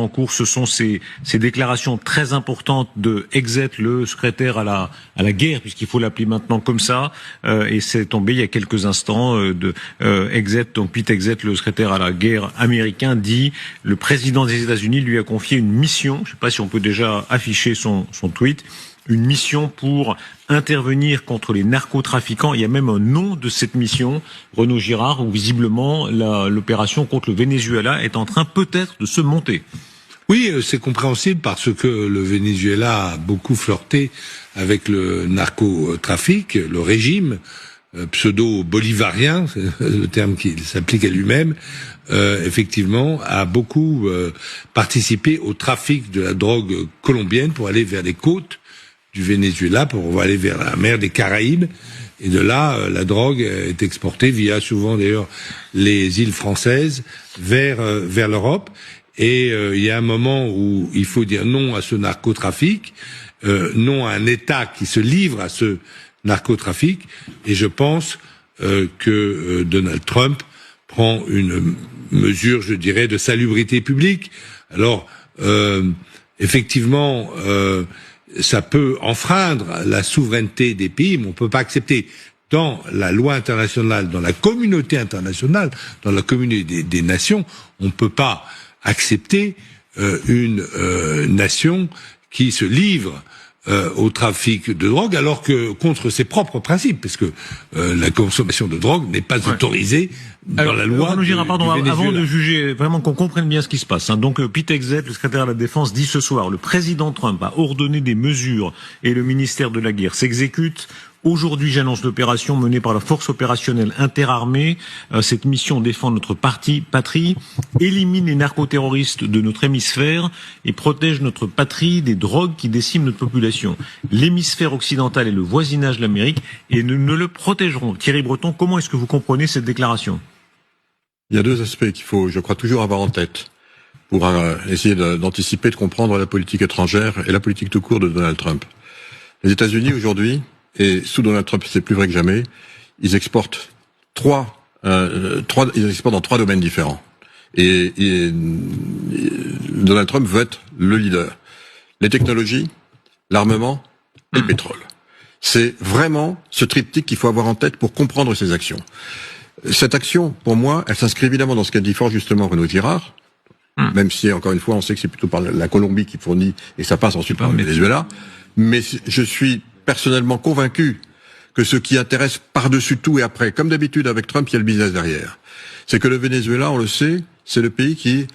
en cours, ce sont ces déclarations très importantes de Exet, le secrétaire à la guerre, puisqu'il faut l'appeler maintenant comme ça, et c'est tombé il y a quelques instants de Exet, donc Pete Exet, le secrétaire à la guerre américain, dit le président des États-Unis lui a confié une mission. Je ne sais pas si on peut déjà afficher son tweet. Une mission pour intervenir contre les narcotrafiquants. Il y a même un nom de cette mission, Renaud Girard, où visiblement l'opération contre le Venezuela est en train peut-être de se monter. Oui, c'est compréhensible parce que le Venezuela a beaucoup flirté avec le narcotrafic, le régime pseudo-bolivarien, c'est le terme qui s'applique à lui-même, effectivement, a beaucoup participé au trafic de la drogue colombienne pour aller vers les côtes du Venezuela, pour aller vers la mer des Caraïbes. Et de là, la drogue est exportée via souvent d'ailleurs les îles françaises vers l'Europe. Et il y a un moment où il faut dire non à ce narcotrafic, non à un État qui se livre à ce narcotrafic. Et je pense que Donald Trump prend une mesure, je dirais, de salubrité publique. Alors, effectivement, ça peut enfreindre la souveraineté des pays, mais on ne peut pas accepter dans la loi internationale, dans la communauté internationale, dans la communauté des nations, on ne peut pas accepter une nation qui se livre au trafic de drogue, alors que contre ses propres principes, parce que la consommation de drogue n'est pas autorisée dans la loi. Avant de juger, vraiment qu'on comprenne bien ce qui se passe. Donc Pete Exet, le secrétaire à la Défense, dit ce soir, le président Trump a ordonné des mesures et le ministère de la Guerre s'exécute. Aujourd'hui, j'annonce l'opération menée par la force opérationnelle interarmée. Cette mission défend notre patrie, élimine les narcoterroristes de notre hémisphère et protège notre patrie des drogues qui déciment notre population. L'hémisphère occidental est le voisinage de l'Amérique et nous ne le protégerons. Thierry Breton, comment est-ce que vous comprenez cette déclaration ? Il y a deux aspects qu'il faut, je crois, toujours avoir en tête pour essayer d'anticiper, de comprendre la politique étrangère et la politique tout court de Donald Trump. Les États-Unis aujourd'hui, et sous Donald Trump, c'est plus vrai que jamais, ils exportent ils exportent dans trois domaines différents. Et Donald Trump veut être le leader. Les technologies, l'armement et le pétrole. C'est vraiment ce triptyque qu'il faut avoir en tête pour comprendre ses actions. Cette action, pour moi, elle s'inscrit évidemment dans ce qu'a dit fort justement Renaud Girard, même si, encore une fois, on sait que c'est plutôt par la Colombie qui fournit, et ça passe ensuite par le Venezuela. Mais je suis personnellement convaincu que ce qui intéresse par-dessus tout et après, comme d'habitude avec Trump, il y a le business derrière. C'est que le Venezuela, on le sait, c'est le pays qui